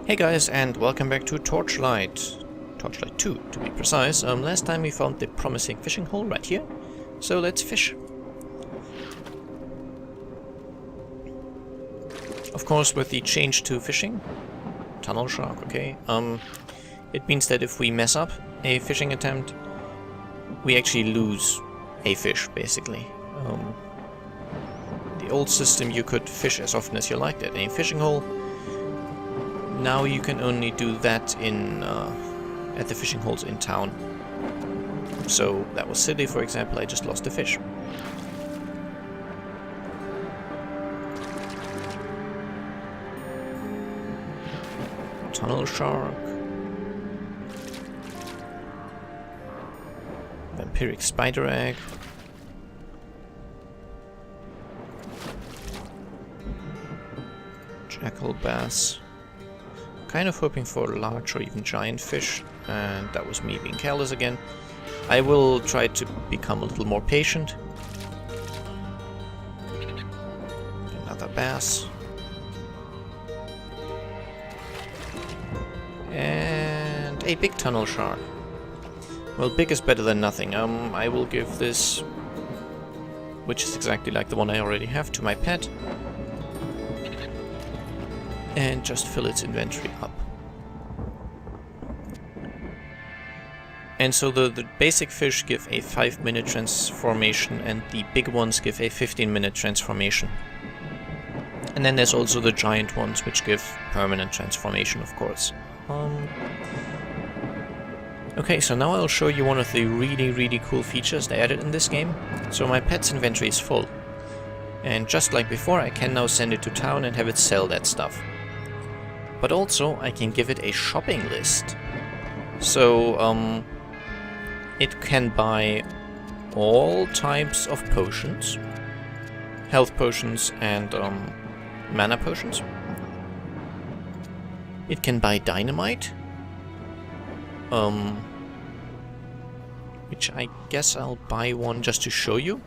Hey guys, and welcome back to Torchlight. Torchlight 2, to be precise. Last time we found the promising fishing hole right here, so let's fish. Of course, with the change to fishing, tunnel shark, okay, it means that if we mess up a fishing attempt, we actually lose a fish, basically. The old system, you could fish as often as you liked at a fishing hole. Now you can only do that in at the fishing holes in town. So that was silly, for example, I just lost a fish. Tunnel shark. Vampiric spider egg. Jackal bass. Kind of hoping for large or even giant fish, and that was me being careless again. I will try to become a little more patient. Another bass. And a big tunnel shark. Well, big is better than nothing. I will give this, which is exactly like the one I already have, to my pet. And just fill its inventory up. And so the basic fish give a 5-minute transformation and the big ones give a 15-minute transformation. And then there's also the giant ones which give permanent transformation, of course. Okay, so now I'll show you one of the really cool features they added in this game. So my pet's inventory is full. And just like before, I can now send it to town and have it sell that stuff. But also, I can give it a shopping list. So, it can buy all types of potions. Health potions and mana potions. It can buy dynamite. Which I guess I'll buy one just to show you.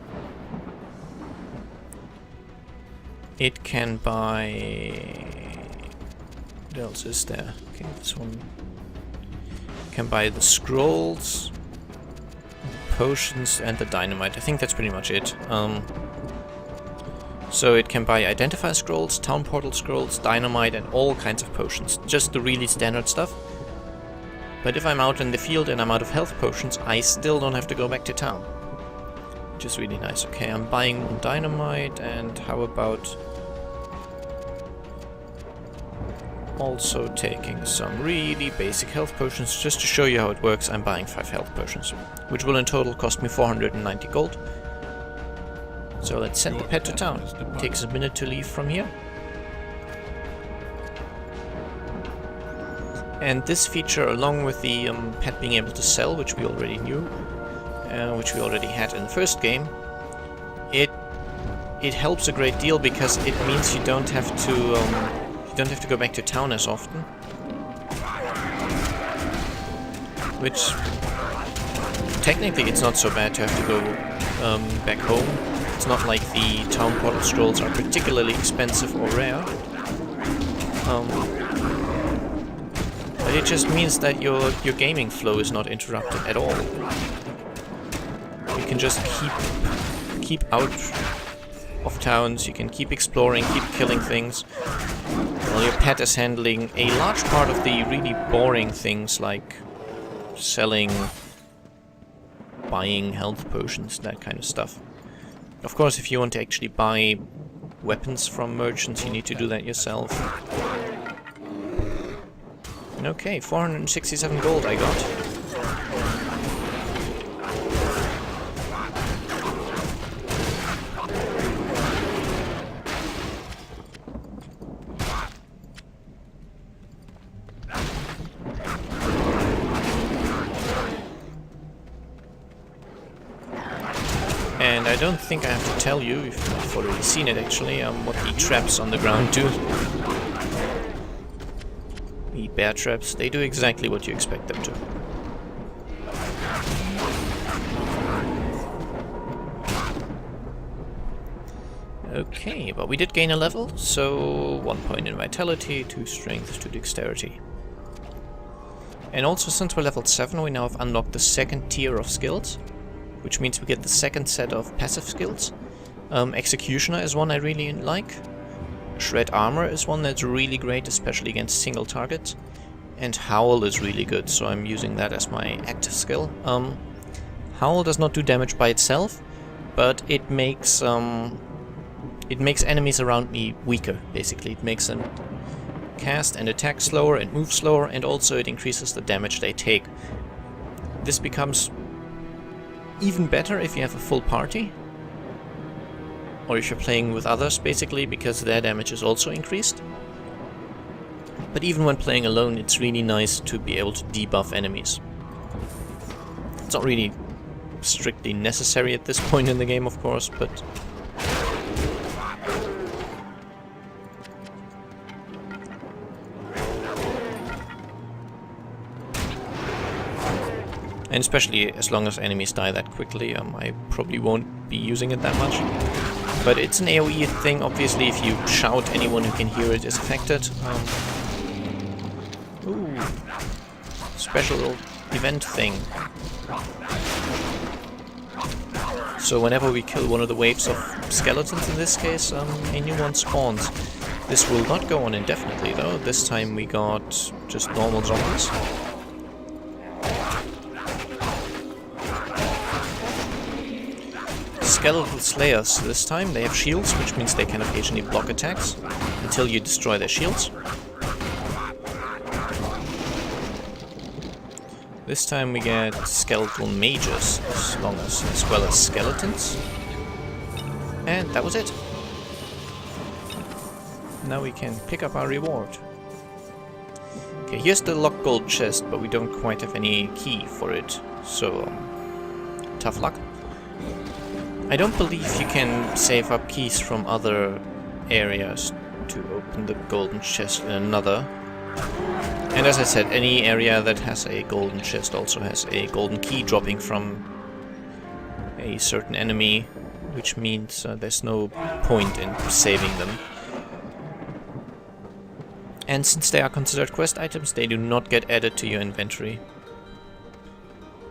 It can buy... What else is there? Okay, this one. Can buy the scrolls, potions, and the dynamite. I think that's pretty much it. So it can buy identify scrolls, town portal scrolls, dynamite, and all kinds of potions. Just the really standard stuff. But if I'm out in the field and I'm out of health potions, I still don't have to go back to town. Which is really nice. Okay, I'm buying one dynamite, and how about... also taking some really basic health potions. Just to show you how it works, I'm buying 5 health potions, which will in total cost me 490 gold. So let's send the pet to town. It takes a minute to leave from here. And this feature, along with the pet being able to sell, which we already knew, which we already had in the first game, it helps a great deal because it means you don't have to go back to town as often. Which, technically it's not so bad to have to go back home. It's not like the town portal scrolls are particularly expensive or rare. But it just means that your gaming flow is not interrupted at all. You can just keep out of towns, you can keep exploring, keep killing things. Well, your pet is handling a large part of the really boring things like selling, buying health potions, that kind of stuff. Of course, if you want to actually buy weapons from merchants, you need to do that yourself. Okay, 467 gold I got. And I don't think I have to tell you, if you've already seen it actually, what the traps on the ground do. The bear traps, they do exactly what you expect them to. Okay, but we did gain a level, so 1 point in vitality, 2 strength, 2 dexterity. And also, since we're level 7, we now have unlocked the second tier of skills, which means we get the second set of passive skills. Executioner is one I really like. Shred Armor is one that's really great, especially against single targets. And Howl is really good, so I'm using that as my active skill. Howl does not do damage by itself, but it makes enemies around me weaker, basically. It makes them cast and attack slower and move slower, and also it increases the damage they take. This becomes even better if you have a full party, or if you're playing with others, basically, because their damage is also increased. But even when playing alone, it's really nice to be able to debuff enemies. It's not really strictly necessary at this point in the game, of course, but and especially as long as enemies die that quickly, I probably won't be using it that much. But it's an AoE thing, obviously. If you shout, anyone who can hear it is affected. Ooh, special event thing. So whenever we kill one of the waves of skeletons, in this case, a new one spawns. This will not go on indefinitely, though. This time we got just normal zombies. Skeletal Slayers this time. They have shields, which means they can occasionally block attacks until you destroy their shields. This time we get Skeletal Mages as well as skeletons. And that was it. Now we can pick up our reward. Okay, here's the locked gold chest, but we don't quite have any key for it, so tough luck. I don't believe you can save up keys from other areas to open the golden chest in another. And as I said, any area that has a golden chest also has a golden key dropping from a certain enemy, which means there's no point in saving them. And since they are considered quest items, they do not get added to your inventory.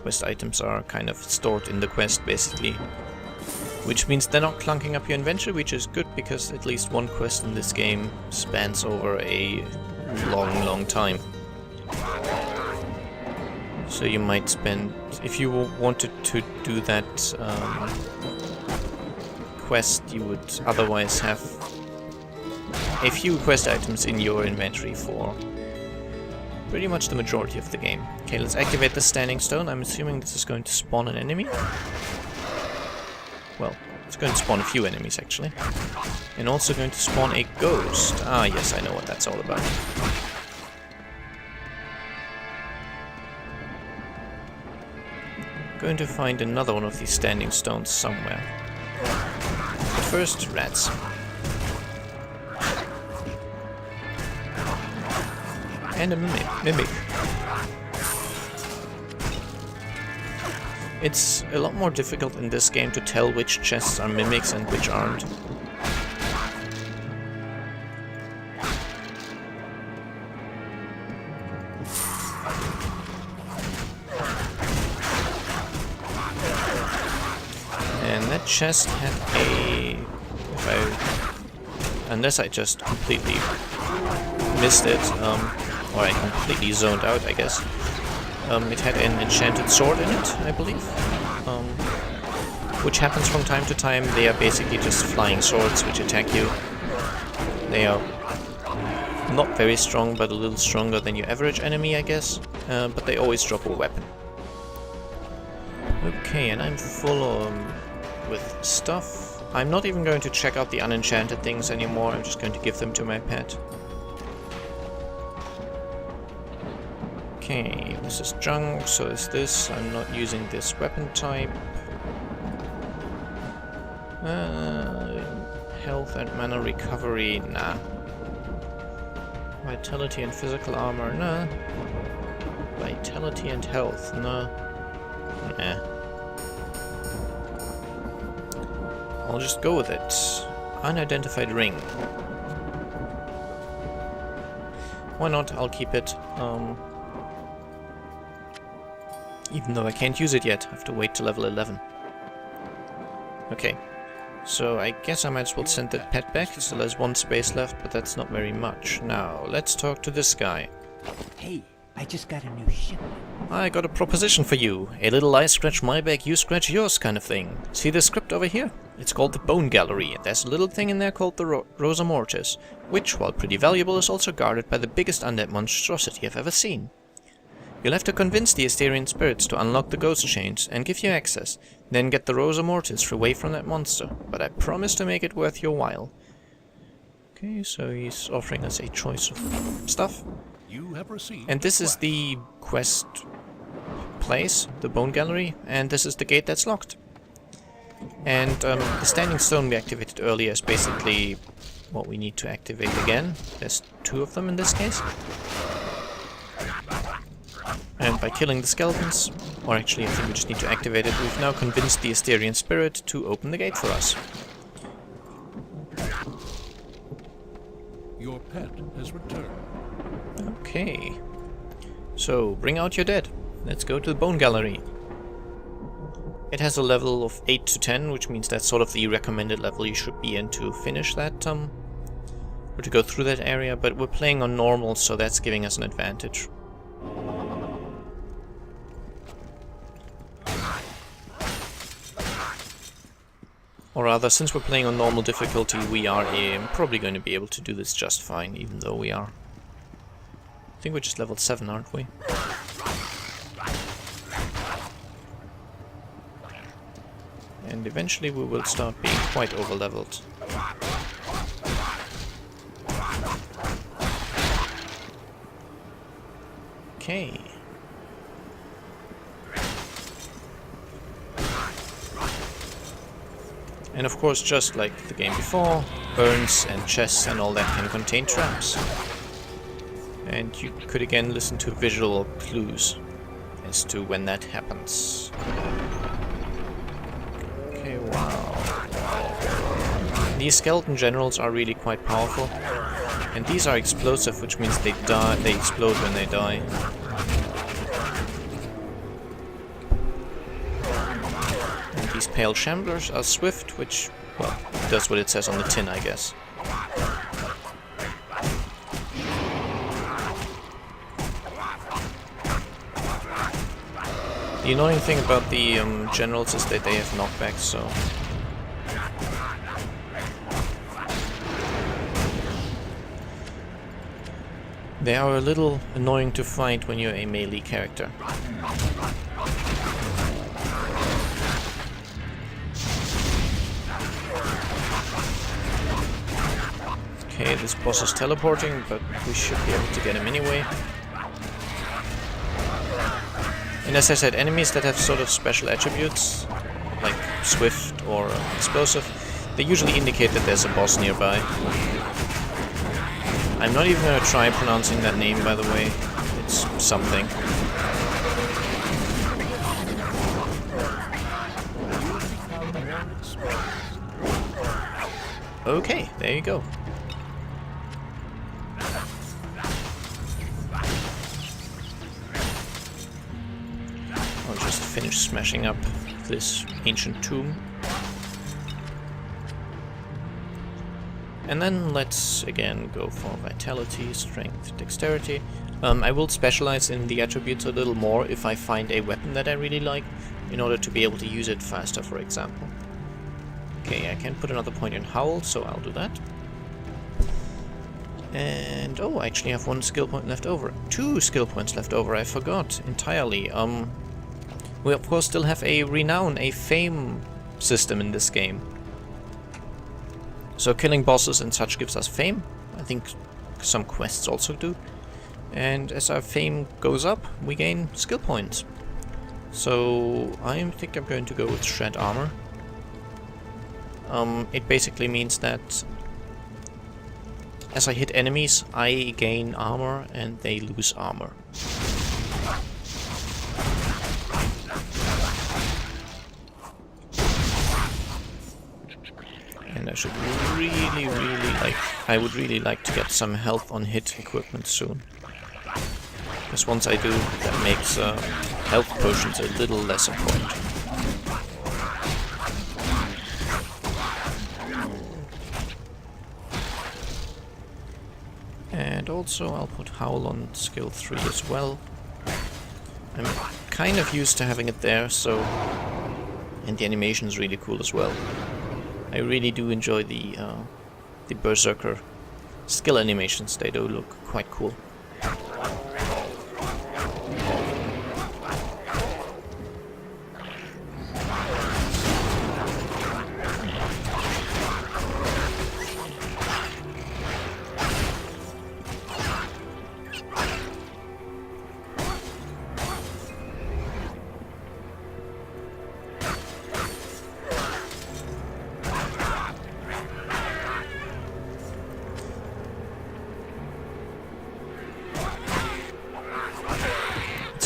Quest items are kind of stored in the quest, basically. Which means they're not clunking up your inventory, which is good, because at least one quest in this game spans over a long time. So you might spend, if you wanted to do that quest, you would otherwise have a few quest items in your inventory for pretty much the majority of the game. Okay, let's activate the standing stone. I'm assuming this is going to spawn an enemy. Well, it's going to spawn a few enemies, actually. And also going to spawn a ghost. Ah, yes, I know what that's all about. Going to find another one of these standing stones somewhere. But first, rats. And a mimic. It's a lot more difficult in this game to tell which chests are mimics and which aren't. And that chest had a... unless I just completely missed it, or I completely zoned out, I guess. It had an enchanted sword in it, I believe, which happens from time to time. They are basically just flying swords which attack you. They are not very strong, but a little stronger than your average enemy, I guess, but they always drop a weapon. Okay, and I'm full with stuff. I'm not even going to check out the unenchanted things anymore, I'm just going to give them to my pet. Okay, this is junk, so is this. I'm not using this weapon type. Health and mana recovery, nah. Vitality and physical armor, nah. Vitality and health, nah. Nah. I'll just go with it. Unidentified ring. Why not? I'll keep it. Even though I can't use it yet. I have to wait till level 11. Okay. So I guess I might as well send that pet back. Still has one space left, but that's not very much. Now, let's talk to this guy. Hey, I just got a new ship. I got a proposition for you. A little I scratch my back, you scratch yours kind of thing. See the script over here? It's called the Bone Gallery, and there's a little thing in there called the Rosa Mortis, which, while pretty valuable, is also guarded by the biggest undead monstrosity I've ever seen. You'll have to convince the Asterian spirits to unlock the ghost chains and give you access, then get the Rosa Mortis away from that monster, but I promise to make it worth your while. Okay, so he's offering us a choice of stuff. You have received And this is the quest place, the Bone Gallery, and this is the gate that's locked. And the standing stone we activated earlier is basically what we need to activate again. There's 2 of them in this case. And by killing the skeletons, or actually I think we just need to activate it, we've now convinced the Asterian spirit to open the gate for us. Your pet has returned. Okay. So, bring out your dead. Let's go to the Bone Gallery. It has a level of 8 to 10, which means that's sort of the recommended level you should be in to finish that, or to go through that area, but we're playing on normal, so that's giving us an advantage. Or rather, since we're playing on normal difficulty, we are probably going to be able to do this just fine, even though we are... I think we're just level 7, aren't we? And eventually we will start being quite over-leveled. Okay. And of course, just like the game before, urns and chests and all that can contain traps. And you could again listen to visual clues as to when that happens. Okay, wow. These skeleton generals are really quite powerful. And these are explosive, which means they explode when they die. And these pale shamblers are swift, which, well, does what it says on the tin, I guess. The annoying thing about the generals is that they have knockbacks, so... They are a little annoying to fight when you're a melee character. Okay, this boss is teleporting, but we should be able to get him anyway. And as I said, enemies that have sort of special attributes, like swift or explosive, they usually indicate that there's a boss nearby. I'm not even gonna try pronouncing that name, by the way. It's something. Okay, there you go. I'll just finish smashing up this ancient tomb. And then let's again go for vitality, strength, dexterity. I will specialize in the attributes a little more if I find a weapon that I really like, in order to be able to use it faster, for example. Okay, I can put another point in Howl, so I'll do that. And oh, I actually have 1 skill point left over. 2 skill points left over, I forgot entirely. We of course still have a renown, a fame system in this game. So killing bosses and such gives us fame. I think some quests also do. And as our fame goes up, we gain skill points. So I think I'm going to go with Shred Armor. It basically means that as I hit enemies, I gain armor and they lose armor. And And I should really like... I would really like to get some health on hit equipment soon. Because once I do, that makes health potions a little less important. And also I'll put Howl on skill 3 as well. I'm kind of used to having it there, so... And the animation is really cool as well. I really do enjoy the Berserker skill animations. They do look quite cool.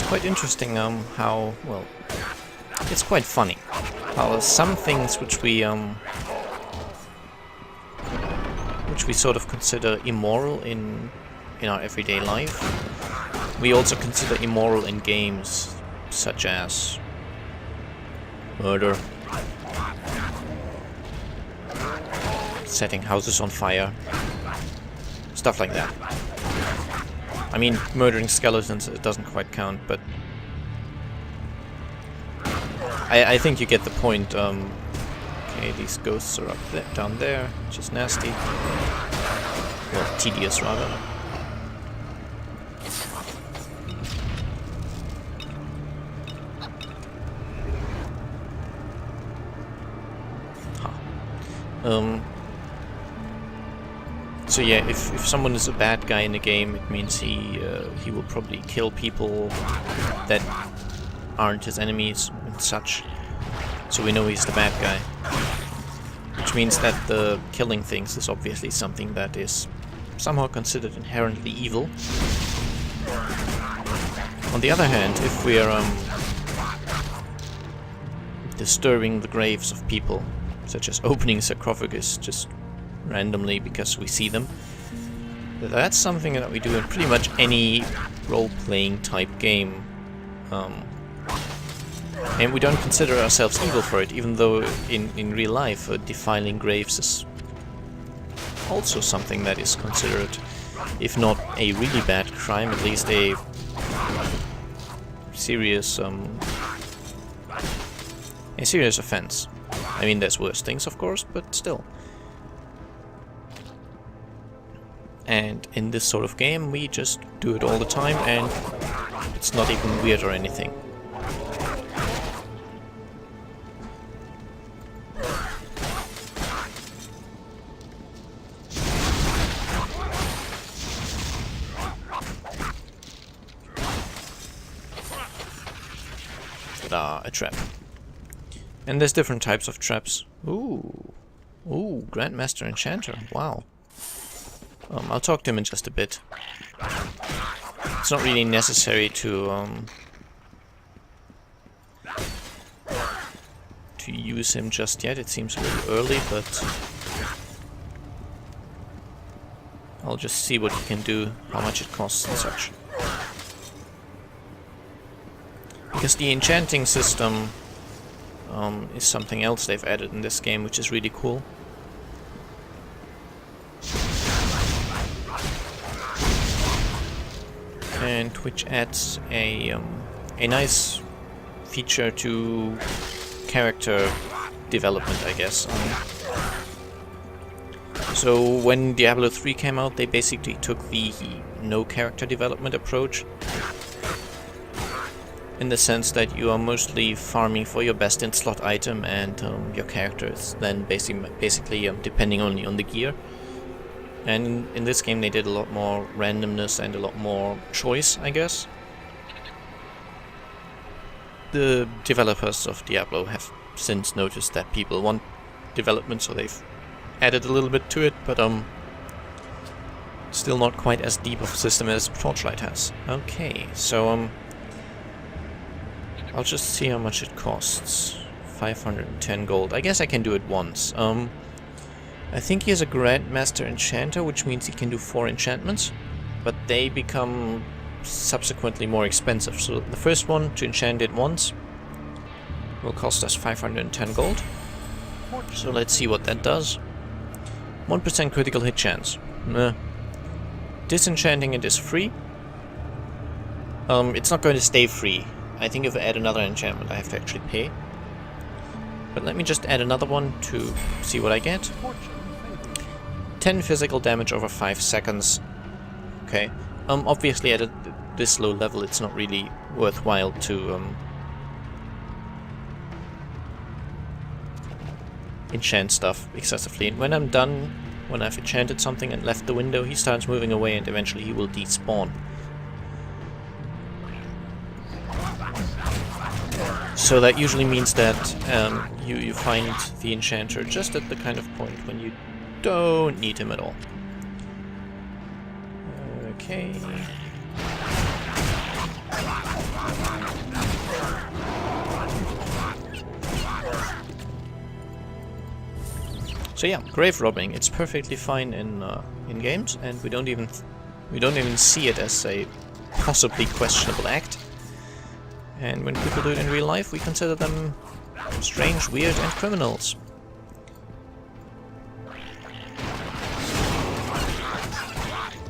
Quite interesting how, well, it's quite funny how some things which we sort of consider immoral in our everyday life, we also consider immoral in games, such as murder, setting houses on fire, stuff like that. I mean, murdering skeletons, it doesn't quite count, but I think you get the point. Okay, these ghosts are up there, down there, which is nasty. Well, tedious, rather. Huh. So yeah, if someone is a bad guy in the game, it means he will probably kill people that aren't his enemies and such. So we know he's the bad guy. Which means that the killing things is obviously something that is somehow considered inherently evil. On the other hand, if we are disturbing the graves of people, such as opening sarcophagus just randomly because we see them, that's something that we do in pretty much any role-playing type game. And we don't consider ourselves evil for it, even though in real life defiling graves is also something that is considered, if not a really bad crime, at least a serious offense. I mean, there's worse things, of course, but still. And in this sort of game, we just do it all the time, and it's not even weird or anything. Ta-da, a trap. And there's different types of traps. Ooh, Grandmaster Enchanter, wow. I'll talk to him in just a bit. It's not really necessary to use him just yet. It seems a little early, but I'll just see what he can do, how much it costs and such. Because the enchanting system is something else they've added in this game, which is really cool. And which adds a nice feature to character development, I guess. So when Diablo 3 came out, they basically took the no character development approach, in the sense that you are mostly farming for your best in slot item, and your character is then basically depending only on the gear. And in this game they did a lot more randomness and a lot more choice, I guess. The developers of Diablo have since noticed that people want development, so they've added a little bit to it, but still not quite as deep of a system as Torchlight has. Okay, so I'll just see how much it costs. 510 gold. I guess I can do it once. I think he is a Grandmaster Enchanter, which means he can do 4 enchantments, but they become subsequently more expensive. So the first one, to enchant it once, will cost us 510 gold. So let's see what that does. 1% critical hit chance. Disenchanting it is free. It's not going to stay free. I think if I add another enchantment I have to actually pay. But let me just add another one to see what I get. 10 physical damage over 5 seconds. Okay. Obviously at this low level it's not really worthwhile to enchant stuff excessively. And when I'm done, when I've enchanted something and left the window, he starts moving away and eventually he will despawn. So that usually means that you find the enchanter just at the kind of point when you don't need him at all. Okay. So yeah, grave robbing. It's perfectly fine in games, and we don't even see it as a possibly questionable act. And when people do it in real life, we consider them strange, weird, and criminals.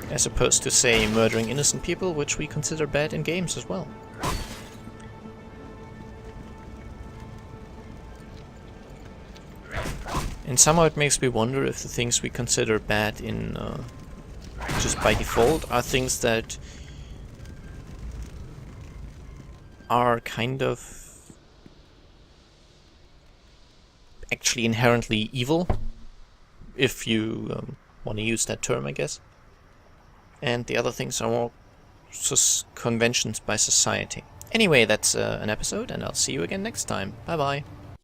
As opposed to, say, murdering innocent people, which we consider bad in games as well. And somehow it makes me wonder if the things we consider bad in just by default are things that are kind of actually inherently evil, if you want to use that term, I guess. And the other things are more conventions by society. Anyway, that's an episode, and I'll see you again next time. Bye bye.